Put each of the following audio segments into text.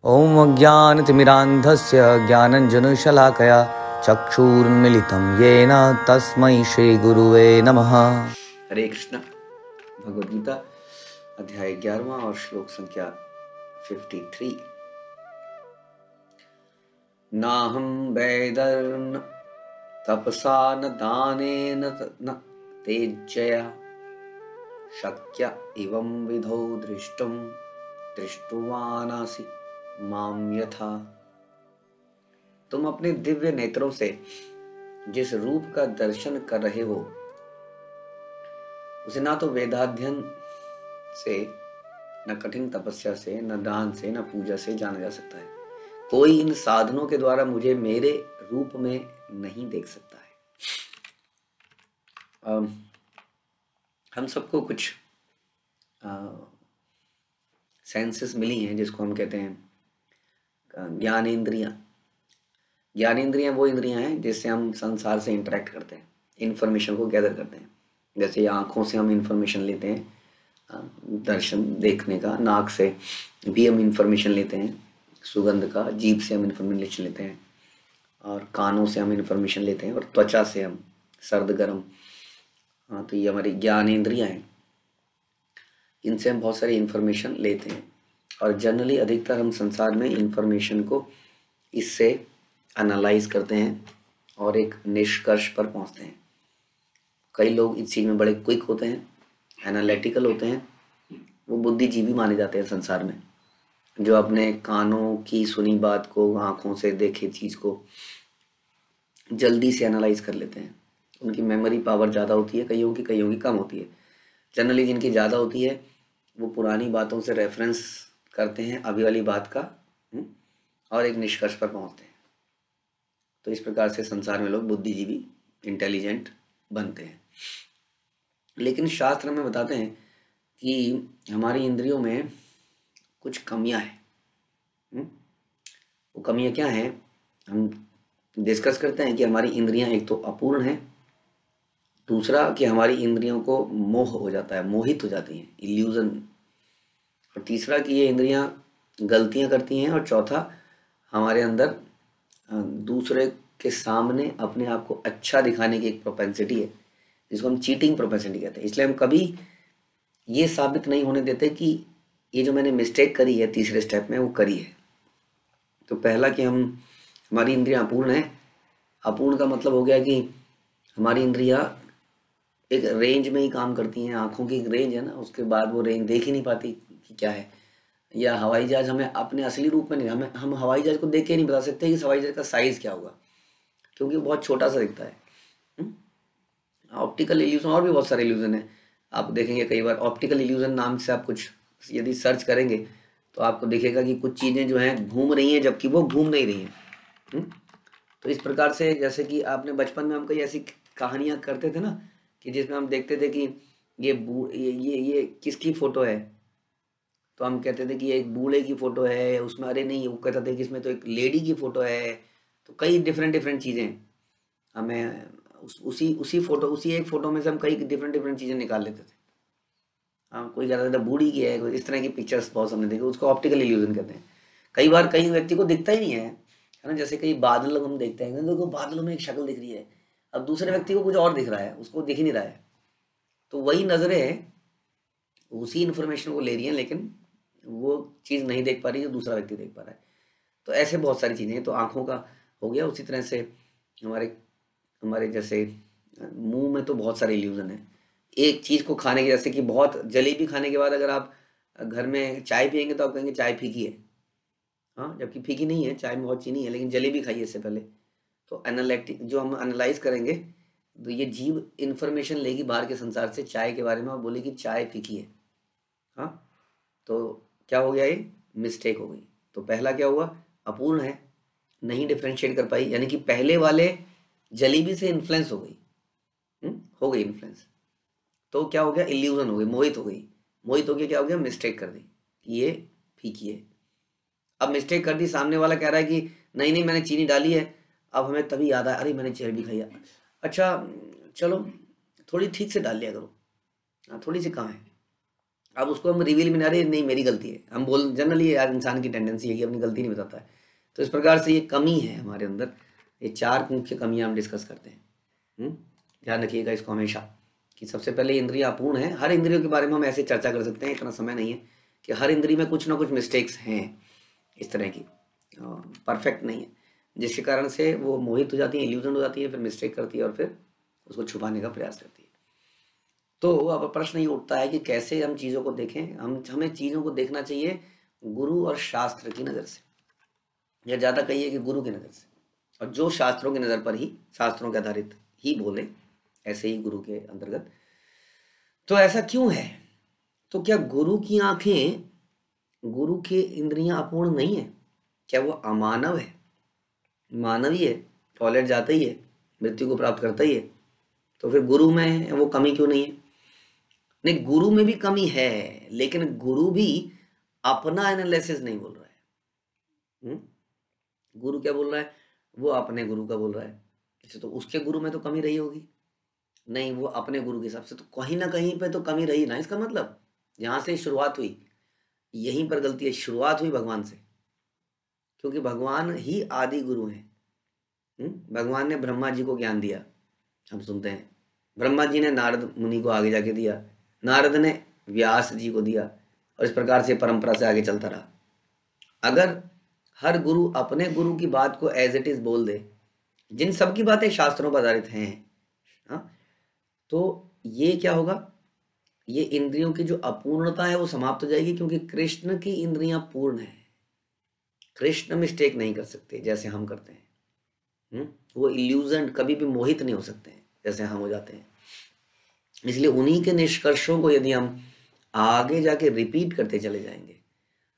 ॐ अज्ञानतिमिरान्धस्य ज्ञानञ्जनशलाकया चक्षुरुन्मीलितं येन तस्मै श्रीगुरुवे नमः। हरे कृष्ण। भगवद गीता अध्याय 11वां और श्लोक संख्या 53। नाहं वैदर्न तपसा न दानेन न तेजया शक्य एवं विधौ दृष्टुं दृष्टवानासि माम यथा। तुम अपने दिव्य नेत्रों से जिस रूप का दर्शन कर रहे हो उसे ना तो वेदाध्ययन से, न कठिन तपस्या से, न दान से, न पूजा से जाना जा सकता है। कोई इन साधनों के द्वारा मुझे मेरे रूप में नहीं देख सकता है। हम सबको कुछ सेंसेस मिली हैं जिसको हम कहते हैं ज्ञानेंद्रियां। ज्ञानेंद्रियां वो इंद्रियां हैं जिससे हम संसार से इंटरेक्ट करते हैं, इंफॉर्मेशन को गैदर करते हैं। जैसे आँखों से हम इंफॉर्मेशन लेते हैं, दर्शन देखने का, नाक से भी हम इंफॉर्मेशन लेते हैं, सुगंध का, जीभ से हम इंफॉर्मेशन लेते हैं, और कानों से हम इंफॉर्मेशन लेते हैं, और त्वचा से हम सर्द गर्म। तो ये हमारी ज्ञानेंद्रियां हैं, इनसे हम बहुत सारी इंफॉर्मेशन लेते हैं। और जनरली अधिकतर हम संसार में इंफॉर्मेशन को इससे एनालाइज करते हैं और एक निष्कर्ष पर पहुंचते हैं। कई लोग इस चीज़ में बड़े क्विक होते हैं, एनालिटिकल होते हैं, वो बुद्धिजीवी माने जाते हैं संसार में, जो अपने कानों की सुनी बात को, आँखों से देखे चीज़ को जल्दी से एनालाइज कर लेते हैं। उनकी मेमोरी पावर ज़्यादा होती है, कईयों की कम होती है। जनरली जिनकी ज़्यादा होती है वो पुरानी बातों से रेफरेंस करते हैं अभी वाली बात का, और एक निष्कर्ष पर पहुंचते हैं। तो इस प्रकार से संसार में लोग बुद्धिजीवी, इंटेलिजेंट बनते हैं। लेकिन शास्त्र में बताते हैं कि हमारी इंद्रियों में कुछ कमियां हैं। वो कमियां क्या हैं, हम डिस्कस करते हैं कि हमारी इंद्रियां एक तो अपूर्ण हैं, दूसरा कि हमारी इंद्रियों को मोह हो जाता है, मोहित हो जाती हैं, इल्यूजन, और तीसरा कि ये इंद्रियां गलतियां करती हैं, और चौथा हमारे अंदर दूसरे के सामने अपने आप को अच्छा दिखाने की एक प्रोपेंसिटी है, जिसको हम चीटिंग प्रोपेंसिटी कहते हैं। इसलिए हम कभी ये साबित नहीं होने देते कि ये जो मैंने मिस्टेक करी है तीसरे स्टेप में वो करी है। तो पहला कि हमारी इंद्रियां अपूर्ण है। अपूर्ण का मतलब हो गया कि हमारी इंद्रियां एक रेंज में ही काम करती हैं। आँखों की एक रेंज है ना, उसके बाद वो रेंज देख ही नहीं पाती कि क्या है। या हवाई जहाज हमें अपने असली रूप में नहीं, हम हवाई जहाज को देख के नहीं बता सकते कि हवाई जहाज का साइज़ क्या होगा, क्योंकि वो बहुत छोटा सा दिखता है। ऑप्टिकल इल्यूजन, और भी बहुत सारे इल्यूजन है। आप देखेंगे कई बार ऑप्टिकल इल्यूजन नाम से आप कुछ यदि सर्च करेंगे तो आपको दिखेगा कि कुछ चीज़ें जो हैं घूम रही हैं जबकि वो घूम नहीं रही हैं। तो इस प्रकार से, जैसे कि आपने बचपन में हम कई ऐसी कहानियाँ करते थे ना, कि जिसमें हम देखते थे कि ये किसकी फ़ोटो है, तो हम कहते थे कि ये एक बूढ़े की फ़ोटो है, उसमें अरे नहीं, वो कहता था कि इसमें तो एक लेडी की फ़ोटो है। तो कई डिफरेंट चीज़ें हमें उसी फोटो, उसी एक फ़ोटो में से हम कई डिफरेंट चीज़ें निकाल लेते थे। हाँ, कोई कहता था बूढ़ी की है, कोई इस तरह की पिक्चर्स बहुत हमने देखी, उसको ऑप्टिकल इल्यूजन कहते हैं। कई बार कई व्यक्ति को दिखता ही नहीं है ना, जैसे कई बादल हम देखते हैं, तो बादलों में एक शक्ल दिख रही है, अब दूसरे व्यक्ति को कुछ और दिख रहा है, उसको दिख ही नहीं रहा है। तो वही नज़रें उसी इन्फॉर्मेशन को ले रही हैं, लेकिन वो चीज़ नहीं देख पा रही जो दूसरा व्यक्ति देख पा रहा है। तो ऐसे बहुत सारी चीज़ें हैं। तो आँखों का हो गया। उसी तरह से हमारे जैसे मुंह में तो बहुत सारे इल्यूजन है। एक चीज़ को खाने के, जैसे कि बहुत जलेबी खाने के बाद अगर आप घर में चाय पियेंगे तो आप कहेंगे चाय फीकी है, हाँ, जबकि फीकी नहीं है, चाय में बहुत चीनी है, लेकिन जलेबी खाइए इससे पहले। तो एनालिटिक जो हम एनालाइज करेंगे, तो ये जीव इन्फॉर्मेशन लेगी बाहर के संसार से चाय के बारे में और बोलेगी चाय फीकी है। हाँ, तो क्या हो गया, ये मिस्टेक हो गई। तो पहला क्या हुआ, अपूर्ण है, नहीं डिफ्रेंशिएट कर पाई, यानी कि पहले वाले जलेबी से इन्फ्लुएंस हो गई, हो गई इन्फ्लुएंस। तो क्या हो गया, इल्यूजन हो गई, मोहित हो गई। मोहित हो गया, क्या हो गया, मिस्टेक कर दी, ये फीकी है। अब मिस्टेक कर दी, सामने वाला कह रहा है कि नहीं नहीं मैंने चीनी डाली है, अब हमें तभी याद आया अरे मैंने जलेबी खाई है, अच्छा चलो थोड़ी ठीक से डाल लिया करो, हाँ थोड़ी सी कहाँ है। अब उसको हम रिवील भी ना रहे, नहीं मेरी गलती है, हम बोल जनरली यार इंसान की टेंडेंसी है कि अपनी गलती नहीं बताता है। तो इस प्रकार से ये कमी है हमारे अंदर। ये 4 मुख्य कमियां हम डिस्कस करते हैं। ध्यान रखिएगा इसको हमेशा, कि सबसे पहले इंद्रियां अपूर्ण है। हर इंद्रियों के बारे में हम ऐसे चर्चा कर सकते हैं, इतना समय नहीं है, कि हर इंद्रिय में कुछ ना कुछ मिस्टेक्स हैं इस तरह की, परफेक्ट नहीं है, जिसके कारण से वो मोहित हो जाती है, इल्यूजन हो जाती है, फिर मिस्टेक करती है और फिर उसको छुपाने का प्रयास करती है। तो अब प्रश्न ये उठता है कि कैसे हम चीज़ों को देखें। हमें चीज़ों को देखना चाहिए गुरु और शास्त्र की नज़र से, या ज़्यादा कहिए कि गुरु की नज़र से, और जो शास्त्रों की नज़र पर ही, शास्त्रों के आधारित ही बोले, ऐसे ही गुरु के अंतर्गत। तो ऐसा क्यों है? तो क्या गुरु की आंखें, गुरु की इंद्रियां अपूर्ण नहीं है? क्या वो अमानव है? मानव ही है, टॉयलेट जाता ही है, मृत्यु को प्राप्त करता ही है, तो फिर गुरु में वो कमी क्यों नहीं है? नहीं, गुरु में भी कमी है, लेकिन गुरु भी अपना एनालिसिस नहीं बोल रहा है। गुरु क्या बोल रहा है? वो अपने गुरु का बोल रहा है। जैसे तो उसके गुरु में तो कमी रही होगी, नहीं वो अपने गुरु के हिसाब से, तो कहीं ना कहीं पे तो कमी रही ना। इसका मतलब जहां से शुरुआत हुई यहीं पर गलती है। शुरुआत हुई भगवान से, क्योंकि भगवान ही आदि गुरु हैं। भगवान ने ब्रह्मा जी को ज्ञान दिया, हम सुनते हैं। ब्रह्मा जी ने नारद मुनि को आगे जाके दिया, नारद ने व्यास जी को दिया, और इस प्रकार से परंपरा से आगे चलता रहा। अगर हर गुरु अपने गुरु की बात को एज इट इज बोल दे, जिन सब की बातें शास्त्रों पर आधारित हैं, हाँ, तो ये क्या होगा? ये इंद्रियों की जो अपूर्णता है वो समाप्त हो जाएगी, क्योंकि कृष्ण की इंद्रियां पूर्ण है। कृष्ण मिस्टेक नहीं कर सकते जैसे हम करते हैं। वो इल्यूजन, कभी भी मोहित नहीं हो सकते हैं जैसे हम हो जाते हैं। इसलिए उन्हीं के निष्कर्षों को यदि हम आगे जाके रिपीट करते चले जाएंगे,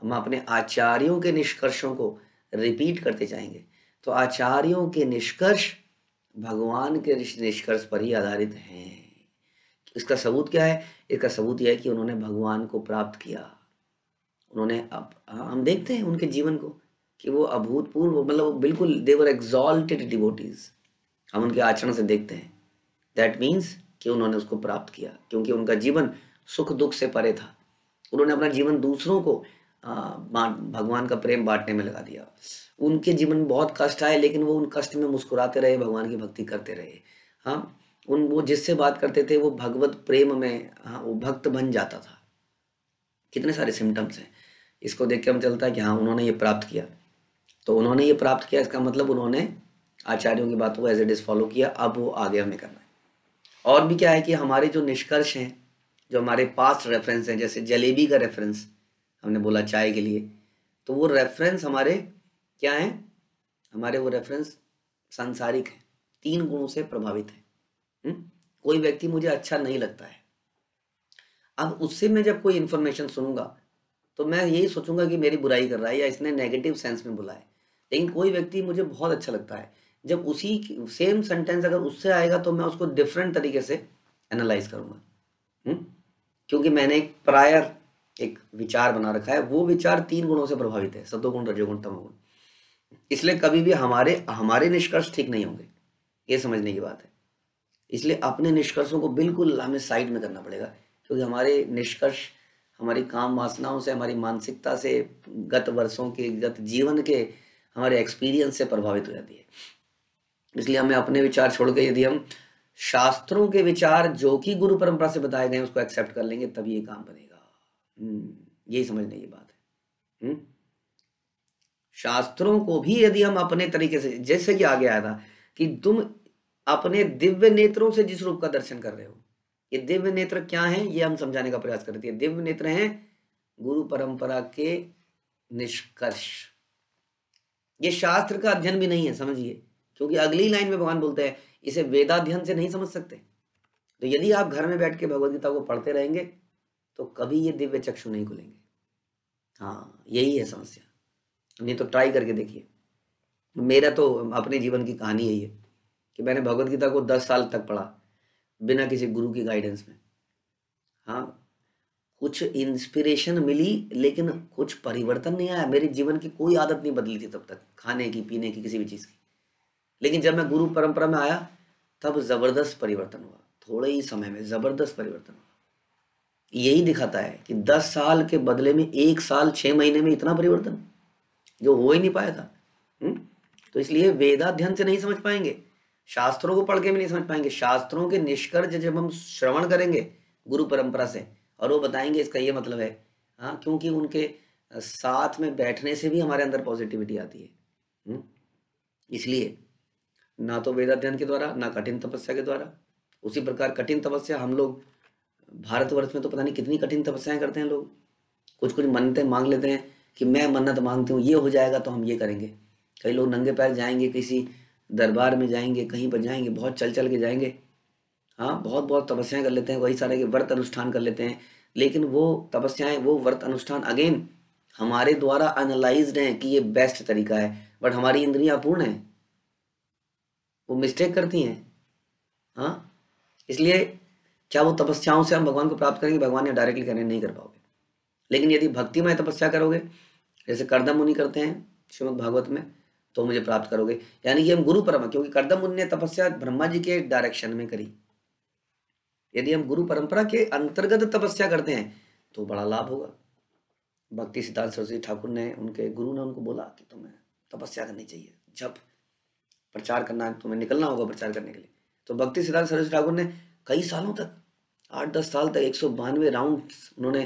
हम अपने आचार्यों के निष्कर्षों को रिपीट करते जाएंगे, तो आचार्यों के निष्कर्ष भगवान के निष्कर्ष पर ही आधारित हैं। इसका सबूत क्या है? इसका सबूत यह है कि उन्होंने भगवान को प्राप्त किया। उन्होंने, अब हम देखते हैं उनके जीवन को कि वो अभूतपूर्व, मतलब बिल्कुल दे वर एग्जॉल्टेड डिवोटीज। हम उनके आचरण से देखते हैं, दैट मीन्स कि उन्होंने उसको प्राप्त किया, क्योंकि उनका जीवन सुख दुख से परे था। उन्होंने अपना जीवन दूसरों को भगवान का प्रेम बांटने में लगा दिया। उनके जीवन में बहुत कष्ट आए, लेकिन वो उन कष्ट में मुस्कुराते रहे, भगवान की भक्ति करते रहे। हाँ, वो जिससे बात करते थे वो भगवत प्रेम में, हाँ, वो भक्त बन जाता था। कितने सारे सिम्टम्स हैं, इसको देख के हम चलता है कि हाँ उन्होंने ये प्राप्त किया। तो उन्होंने ये प्राप्त किया, इसका मतलब उन्होंने आचार्यों की बातों को एज इट इज फॉलो किया। अब वो आगे हमें करना है। और भी क्या है कि हमारे जो निष्कर्ष हैं, जो हमारे पास्ट रेफरेंस हैं, जैसे जलेबी का रेफरेंस हमने बोला चाय के लिए, तो वो रेफरेंस हमारे क्या हैं? हमारे वो रेफरेंस सांसारिक हैं, 3 गुणों से प्रभावित है। कोई व्यक्ति मुझे अच्छा नहीं लगता है, अब उससे मैं जब कोई इंफॉर्मेशन सुनूंगा तो मैं यही सोचूंगा कि मेरी बुराई कर रहा है या इसने नेगेटिव सेंस में बोला है। लेकिन कोई व्यक्ति मुझे बहुत अच्छा लगता है, जब उसी सेम सेंटेंस अगर उससे आएगा तो मैं उसको डिफरेंट तरीके से एनालाइज करूंगा। क्योंकि मैंने एक प्रायर एक विचार बना रखा है, वो विचार 3 गुणों से प्रभावित है, सत्वगुण रजोगुण तमोगुण। इसलिए कभी भी हमारे हमारे निष्कर्ष ठीक नहीं होंगे, ये समझने की बात है। इसलिए अपने निष्कर्षों को बिल्कुल हमें साइड में करना पड़ेगा, क्योंकि हमारे निष्कर्ष हमारी काम वासनाओं से, हमारी मानसिकता से, गत वर्षों के, गत जीवन के हमारे एक्सपीरियंस से प्रभावित हो जाती है। इसलिए हमें अपने विचार छोड़ के यदि हम शास्त्रों के विचार जो कि गुरु परंपरा से बताए गए उसको एक्सेप्ट कर लेंगे, तभी ये काम बनेगा। यही समझने की बात है। शास्त्रों को भी यदि हम अपने तरीके से, जैसे कि आगे आया था कि तुम अपने दिव्य नेत्रों से जिस रूप का दर्शन कर रहे हो, ये दिव्य नेत्र क्या हैं, ये हम समझाने का प्रयास करते हैं। दिव्य नेत्र हैं गुरु परंपरा के निष्कर्ष। ये शास्त्र का अध्ययन भी नहीं है, समझिए, क्योंकि अगली लाइन में भगवान बोलते हैं इसे वेदाध्ययन से नहीं समझ सकते। तो यदि आप घर में बैठ के भगवद गीता को पढ़ते रहेंगे तो कभी ये दिव्य चक्षु नहीं खुलेंगे। हाँ, यही है समस्या। नहीं तो ट्राई करके देखिए। मेरा तो अपने जीवन की कहानी यही है कि मैंने भगवद गीता को 10 साल तक पढ़ा बिना किसी गुरु की गाइडेंस में। हाँ, कुछ इंस्पिरेशन मिली, लेकिन कुछ परिवर्तन नहीं आया। मेरे जीवन की कोई आदत नहीं बदली थी तब तक, खाने की, पीने की, किसी भी चीज़ की। लेकिन जब मैं गुरु परंपरा में आया तब जबरदस्त परिवर्तन हुआ, थोड़े ही समय में जबरदस्त परिवर्तन हुआ। यही दिखाता है कि 10 साल के बदले में 1 साल 6 महीने में इतना परिवर्तन जो हो ही नहीं पाया था। तो इसलिए वेदाध्ययन से नहीं समझ पाएंगे, शास्त्रों को पढ़ के भी नहीं समझ पाएंगे। शास्त्रों के निष्कर्ष जब हम श्रवण करेंगे गुरु परंपरा से, और वो बताएंगे इसका ये मतलब है, हाँ, क्योंकि उनके साथ में बैठने से भी हमारे अंदर पॉजिटिविटी आती है। इसलिए ना तो वेदाध्ययन के द्वारा, ना कठिन तपस्या के द्वारा। उसी प्रकार कठिन तपस्या हम लोग भारतवर्ष में तो पता नहीं कितनी कठिन तपस्याएं करते हैं लोग। कुछ कुछ मन्नतें मांग लेते हैं कि मैं मन्नत मांगती हूँ, ये हो जाएगा तो हम ये करेंगे। कई लोग नंगे पैर जाएंगे, किसी दरबार में जाएंगे, कहीं पर जाएंगे, बहुत चल चल के जाएंगे, हाँ, बहुत बहुत तपस्याएं कर लेते हैं, वही सारे के व्रत अनुष्ठान कर लेते हैं। लेकिन वो तपस्याएं, वो व्रत अनुष्ठान अगेन हमारे द्वारा एनालाइज्ड हैं कि ये बेस्ट तरीका है, बट हमारी इंद्रियां अपूर्ण हैं, वो मिस्टेक करती हैं। हाँ, इसलिए क्या वो तपस्याओं से हम भगवान को प्राप्त करेंगे? भगवान ने डायरेक्टली कहने नहीं कर पाओगे। लेकिन यदि भक्तिमय तपस्या करोगे, जैसे कर्दम मुनि करते हैं श्रीमद् भागवत में, तो मुझे प्राप्त करोगे। यानी कि हम गुरु परंपरा, क्योंकि कर्दम मुनि ने तपस्या ब्रह्मा जी के डायरेक्शन में करी। यदि हम गुरु परंपरा के अंतर्गत तपस्या करते हैं तो बड़ा लाभ होगा। भक्ति सिद्धांत सरस्वती ठाकुर ने, उनके गुरु ने उनको बोला कि तुम्हें तपस्या करनी चाहिए, जब प्रचार करना है तुम्हें निकलना होगा प्रचार करने के लिए। तो भक्ति सिद्धांत सरस्वती ठाकुर ने कई सालों तक, 8-10 साल तक 192 राउंड उन्होंने,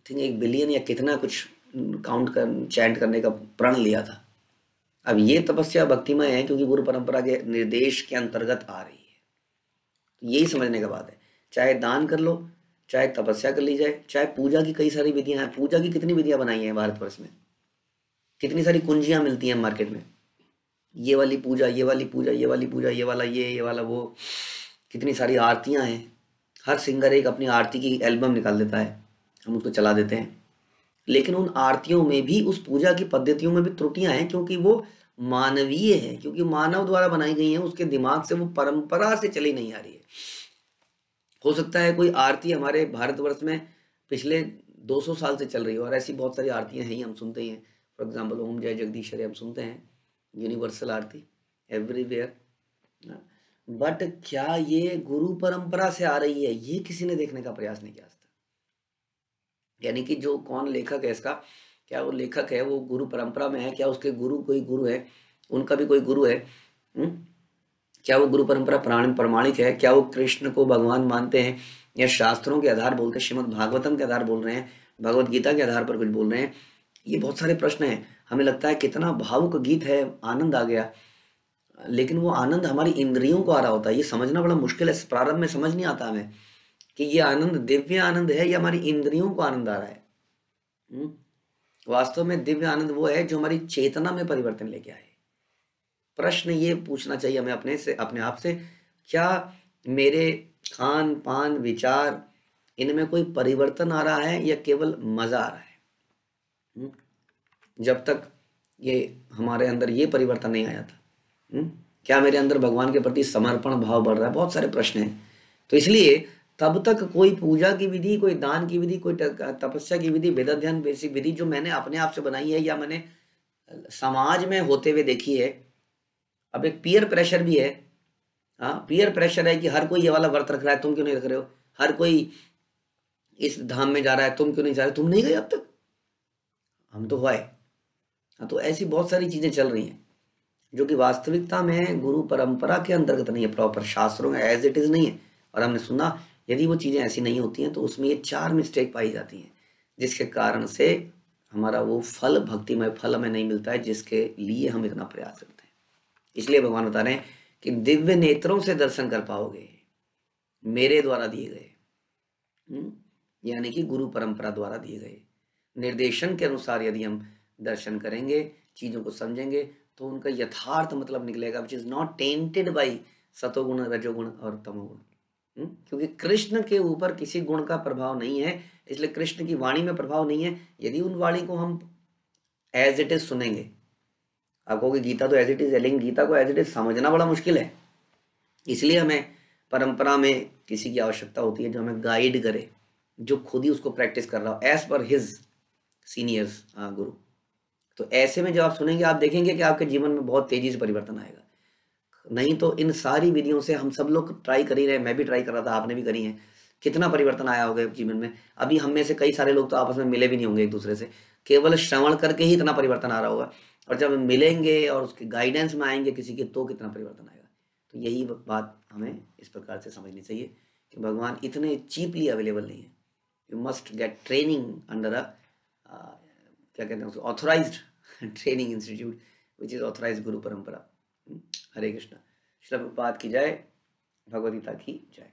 थिंक 1 बिलियन या कितना कुछ काउंट कर चैंट करने का प्रण लिया था। अब ये तपस्या भक्तिमय है क्योंकि गुरु परंपरा के निर्देश के अंतर्गत आ रही है। तो यही समझने का बात है। चाहे दान कर लो, चाहे तपस्या कर ली जाए, चाहे पूजा की कई सारी विधियां हैं। पूजा की कितनी विधियां बनाई हैं भारतवर्ष में, कितनी सारी कुंजियां मिलती हैं मार्केट में, ये वाली पूजा, ये वाली पूजा, ये वाली पूजा, ये वाला ये वाला वो, कितनी सारी आरतियां हैं। हर सिंगर एक अपनी आरती की एल्बम निकाल देता है, हम उसको चला देते हैं। लेकिन उन आरतियों में भी, उस पूजा की पद्धतियों में भी त्रुटियां हैं, क्योंकि वो मानवीय है, क्योंकि मानव द्वारा बनाई गई हैं, उसके दिमाग से, वो परंपरा से चली नहीं आ रही है। हो सकता है कोई आरती हमारे भारतवर्ष में पिछले 200 साल से चल रही है, और ऐसी बहुत सारी आरतियां हैं ही, हम सुनते ही हैं। फॉर एग्जाम्पल ओम जय जगदीश हरे हम सुनते हैं, यूनिवर्सल आरती एवरीवेयर। बट क्या ये गुरु परंपरा से आ रही है, ये किसी ने देखने का प्रयास नहीं किया आज तक। यानी कि जो कौन लेखक है इसका, क्या वो लेखक है वो गुरु परंपरा में है, क्या उसके गुरु कोई गुरु है, उनका भी कोई गुरु है? क्या वो गुरु परंपरा प्रमाणिक है? क्या वो कृष्ण को भगवान मानते हैं, या शास्त्रों के आधार बोलते हैं, श्रीमद् भागवतम के आधार बोल रहे हैं, भगवत गीता के आधार पर कुछ बोल रहे हैं? ये बहुत सारे प्रश्न हैं। हमें लगता है कितना भावुक गीत है, आनंद आ गया, लेकिन वो आनंद हमारी इंद्रियों को आ रहा होता है। ये समझना बड़ा मुश्किल है, प्रारंभ में समझ नहीं आता हमें कि ये आनंद दिव्य आनंद है या हमारी इंद्रियों को आनंद आ रहा है। वास्तव में दिव्य आनंद वो है जो हमारी चेतना में परिवर्तन लेके आए। प्रश्न ये पूछना चाहिए हमें अपने आप से, क्या मेरे खान पान विचार इनमें कोई परिवर्तन आ रहा है या केवल मजा आ रहा है? जब तक ये हमारे अंदर ये परिवर्तन नहीं आया था, क्या मेरे अंदर भगवान के प्रति समर्पण भाव बढ़ रहा है? बहुत सारे प्रश्न हैं। तो इसलिए तब तक कोई पूजा की विधि, कोई दान की विधि, कोई तपस्या की विधि, वेदाध्ययन बेसिक विधि जो मैंने अपने आप से बनाई है या मैंने समाज में होते हुए देखी है, अब एक पीयर प्रेशर भी है। हाँ, पीयर प्रेशर है कि हर कोई ये वाला व्रत रख रहा है, तुम क्यों नहीं रख रहे हो? हर कोई इस धाम में जा रहा है, तुम क्यों नहीं जा रहे? तुम नहीं गए अब तक, हम तो हुआ है। हाँ, तो ऐसी बहुत सारी चीजें चल रही हैं जो कि वास्तविकता में गुरु परंपरा के अंतर्गत नहीं है, प्रॉपर शास्त्रों में एज इट इज नहीं है। और हमने सुना यदि वो चीजें ऐसी नहीं होती हैं तो उसमें ये 4 मिस्टेक पाई जाती हैं, जिसके कारण से हमारा वो फल, भक्तिमय फल हमें नहीं मिलता है जिसके लिए हम इतना प्रयास करते हैं। इसलिए भगवान बता रहे हैं कि दिव्य नेत्रों से दर्शन कर पाओगे मेरे द्वारा दिए गए, यानी कि गुरु परंपरा द्वारा दिए गए निर्देशन के अनुसार यदि हम दर्शन करेंगे, चीजों को समझेंगे, तो उनका यथार्थ मतलब निकलेगा, which is not tainted by सतोगुण, रजोगुण और तमोगुण। क्योंकि कृष्ण के ऊपर किसी गुण का प्रभाव नहीं है, इसलिए कृष्ण की वाणी में प्रभाव नहीं है। यदि उन वाणी को हम एज इट इज सुनेंगे, आप कहोगे गीता तो एज इट इज है, लेकिन गीता को एज इट इज समझना बड़ा मुश्किल है। इसलिए हमें परंपरा में किसी की आवश्यकता होती है जो हमें गाइड करे, जो खुद ही उसको प्रैक्टिस कर रहा हो एज पर हिज सीनियर्स, गुरु। तो ऐसे में जब आप सुनेंगे, आप देखेंगे कि आपके जीवन में बहुत तेजी से परिवर्तन आएगा। नहीं तो इन सारी विधियों से हम सब लोग ट्राई कर ही रहे, मैं भी ट्राई कर रहा था, आपने भी करी है, कितना परिवर्तन आया होगा जीवन में। अभी हम में से कई सारे लोग तो आपस में मिले भी नहीं होंगे एक दूसरे से, केवल श्रवण करके ही इतना परिवर्तन आ रहा होगा, और जब मिलेंगे और उसके गाइडेंस में आएंगे किसी के तो कितना परिवर्तन आएगा। तो यही बात हमें इस प्रकार से समझनी चाहिए कि भगवान इतने चीपली अवेलेबल नहीं है। You must get training under a क्या कहते हैं उसको, authorized training institute which is authorized guru parampara. हरे कृष्णा। श्रील प्रभुपाद की जय, भगवद गीता की जय।